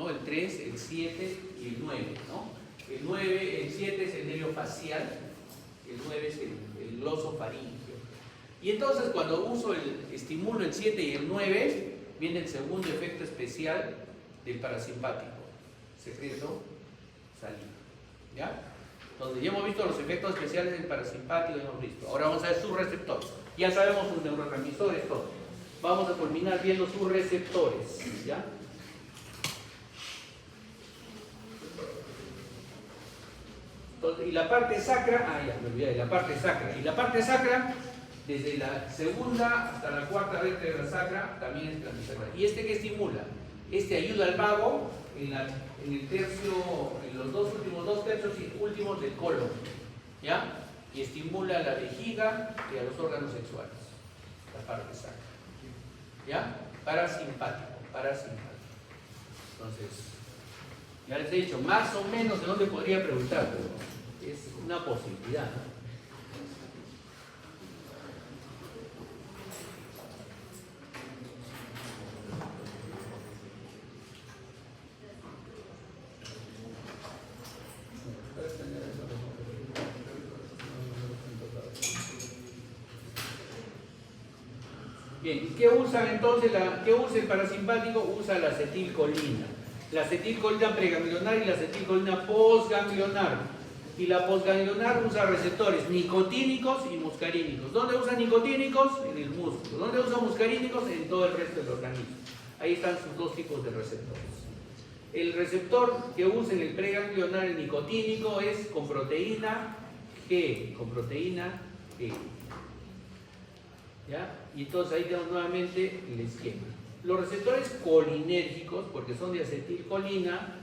El 3, el 7 y el 9, ¿no? El 7 es el nervio facial, el 9 es el glosofaringeo. Y entonces cuando estimulo el 7 y el 9, viene el segundo efecto especial del parasimpático: secreto salino. ¿Ya? Entonces ya hemos visto los efectos especiales del parasimpático, hemos visto. Ahora vamos a ver sus receptores. Ya sabemos sus neurotransmisores, todo. Vamos a culminar viendo sus receptores. ¿Ya? Entonces, y la parte sacra, ya me olvidé de la parte sacra. Y la parte sacra, desde la segunda hasta la cuarta vértebra sacra, también es transversal. ¿Y este qué estimula? Este ayuda al vago en los últimos dos tercios últimos del colon, ¿ya? Y estimula a la vejiga y a los órganos sexuales, la parte sacra, ¿ya? Parasimpático. Entonces, ya les he dicho más o menos de dónde podría preguntar, pero es una posibilidad, ¿no? Bien, ¿qué usan entonces? ¿Qué usa el parasimpático? Usa la acetilcolina. La acetilcolina preganglionar y la acetilcolina postganglionar. Y la postganglionar usa receptores nicotínicos y muscarínicos. ¿Dónde usa nicotínicos? En el músculo. ¿Dónde usa muscarínicos? En todo el resto del organismo. Ahí están sus dos tipos de receptores. El receptor que usa en el preganglionar, el nicotínico, es con proteína G. ¿Ya? Y entonces ahí tenemos nuevamente el esquema. Los receptores colinérgicos, porque son de acetilcolina,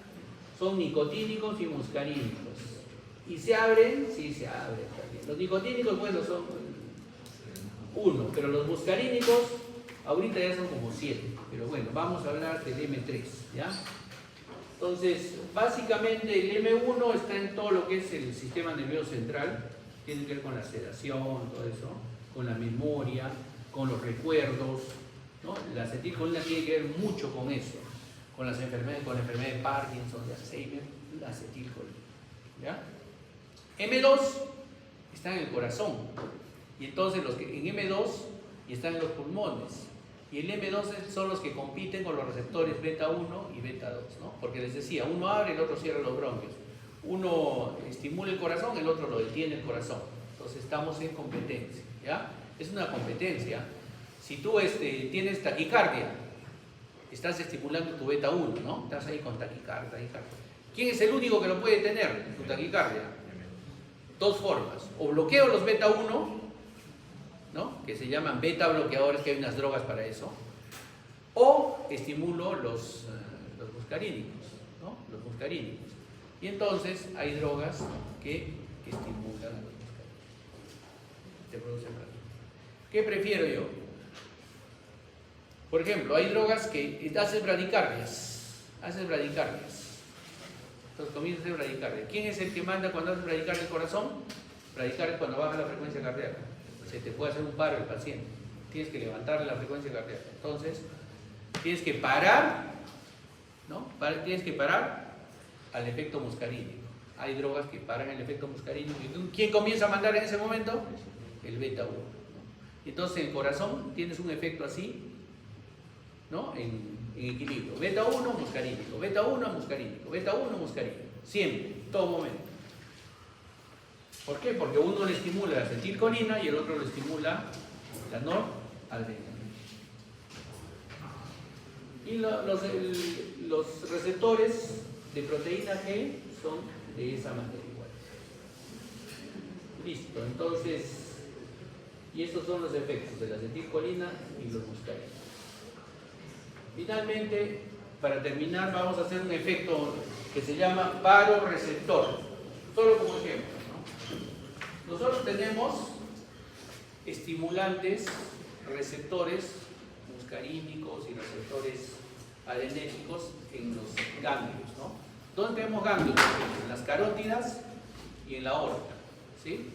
son nicotínicos y muscarínicos. ¿Y se abren? Sí, se abren también. Los nicotínicos, bueno, son 1, pero los muscarínicos ahorita ya son como 7. Pero bueno, vamos a hablar del M3, ¿ya? Entonces, básicamente el M1 está en todo lo que es el sistema nervioso central, tiene que ver con la sedación, todo eso, con la memoria, con los recuerdos, ¿no? La acetilcolina tiene que ver mucho con eso, con la enfermedad de Parkinson, de Alzheimer, la acetilcolina. ¿Ya? M2 está en el corazón, y entonces los que en M2 y están en los pulmones, y el M2 son los que compiten con los receptores beta 1 y beta 2, ¿no? Porque les decía, uno abre, el otro cierra los bronquios, uno estimula el corazón, el otro lo detiene el corazón. Entonces estamos en competencia, ¿ya? Es una competencia. Si tú tienes taquicardia, estás estimulando tu beta 1, ¿no? Estás ahí con taquicardia. ¿Quién es el único que lo puede tener, tu taquicardia? Dos formas, o bloqueo los beta 1, ¿no? Que se llaman beta bloqueadores, que hay unas drogas para eso, o estimulo los muscarínicos, ¿no? Los muscarínicos. Y entonces hay drogas que estimulan a los muscarínicos. Te producen placer. ¿Qué prefiero yo? Por ejemplo, hay drogas que hacen bradicardias. Entonces comienza a hacer bradicardia. ¿Quién es el que manda cuando hace bradicardia el corazón? Bradicardia es cuando baja la frecuencia cardíaca. Se te puede hacer un paro el paciente. Tienes que levantarle la frecuencia cardíaca. Entonces, tienes que parar, ¿no? Tienes que parar al efecto muscarínico. Hay drogas que paran el efecto muscarínico. ¿Quién comienza a mandar en ese momento? El beta 1. ¿No? Entonces, en el corazón tienes un efecto así, ¿no? En equilibrio. Beta 1, muscarínico. Beta 1, muscarínico. Beta 1, muscarínico. Siempre, todo momento. ¿Por qué? Porque uno le estimula la acetilcolina y el otro le estimula la noradrenalina. Y los receptores de proteína G son de esa manera igual. Listo, entonces, y estos son los efectos de la acetilcolina y los muscarínicos. Finalmente, para terminar, vamos a hacer un efecto que se llama baroreceptor, solo como ejemplo. Nosotros tenemos estimulantes, receptores muscarínicos y receptores adrenérgicos en los ganglios, ¿no? ¿Dónde tenemos ganglios? En las carótidas y en la aorta, ¿sí?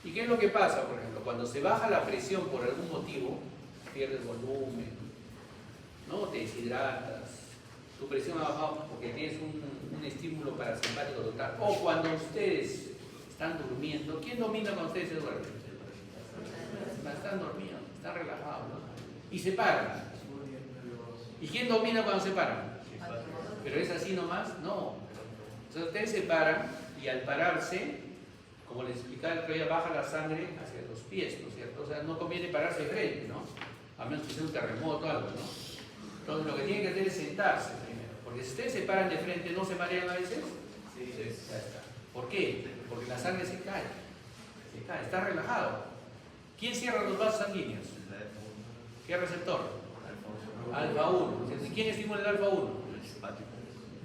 ¿Y qué es lo que pasa, por ejemplo? Cuando se baja la presión por algún motivo, pierdes volumen, ¿no? Te deshidratas, tu presión ha bajado porque tienes un estímulo parasimpático total, o cuando ustedes están durmiendo. ¿Quién domina cuando ustedes se duermen? Están dormidos, están relajados, ¿no? Y se paran. ¿Y quién domina cuando se paran? Pero es así nomás, no. Entonces ustedes se paran y al pararse, como les explicaba el otro día, baja la sangre hacia los pies, ¿no es cierto? O sea, no conviene pararse de frente, ¿no? A menos que sea un terremoto o algo, ¿no? Entonces lo que tienen que hacer es sentarse primero. Porque si ustedes se paran de frente, ¿no se marean a veces? Sí. Ya está. ¿Por qué? Porque la sangre se cae, está relajado. ¿Quién cierra los vasos sanguíneos? ¿Qué receptor? Alfa 1. ¿Quién estimula el alfa 1?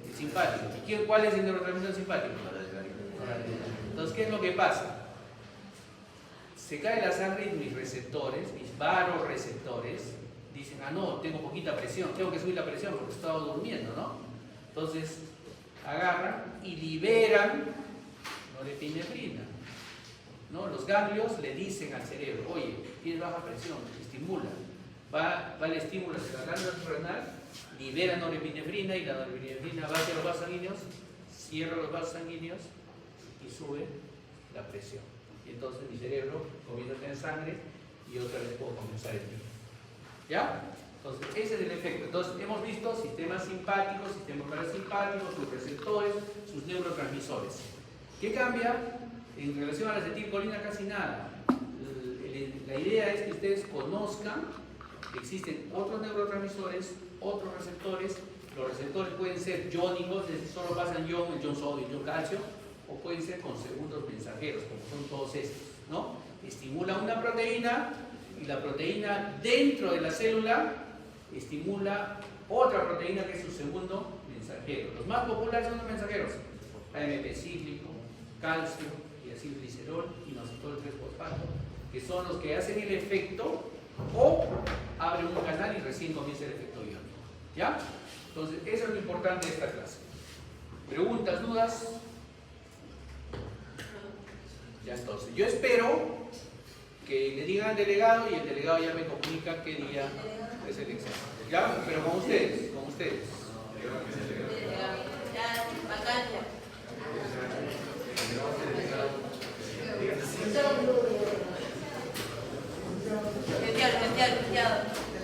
El simpático. ¿Y cuál es el neurotransmisor simpático? Entonces, ¿qué es lo que pasa? Se cae la sangre y mis receptores, mis baroreceptores, dicen, ah no, tengo poquita presión, tengo que subir la presión porque estaba durmiendo, ¿no? Entonces, agarran y liberan norepinefrina, ¿no? Los ganglios le dicen al cerebro, oye, tienes baja presión, estimula. Va el estímulo hacia la glándula suprarrenal, libera norepinefrina y la norepinefrina va hacia los vasos sanguíneos, cierra los vasos sanguíneos y sube la presión. Y entonces mi cerebro comienza a tener sangre y otra vez puedo comenzar el día. ¿Ya? Entonces, ese es el efecto. Entonces, hemos visto sistemas simpáticos, sistemas parasimpáticos, sus receptores, sus neurotransmisores. ¿Qué cambia? En relación a la acetilcolina, casi nada. La idea es que ustedes conozcan que existen otros neurotransmisores, otros receptores. Los receptores pueden ser iónicos, es decir, solo pasan ion, el ion sodio, el ion calcio, o pueden ser con segundos mensajeros, como son todos estos, ¿no? Estimula una proteína y la proteína dentro de la célula estimula otra proteína que es su segundo mensajero. Los más populares son los mensajeros: AMP cíclico, calcio, diacilglicerol, inositol 3-fosfato, que son los que hacen el efecto o abren un canal y recién comienza el efecto iónico. ¿Ya? Entonces, eso es lo importante de esta clase. ¿Preguntas, dudas? Ya, entonces, yo espero que le digan al delegado y el delegado ya me comunica qué día es el examen. ¿Ya? Pero con ustedes, con ustedes. Seteado.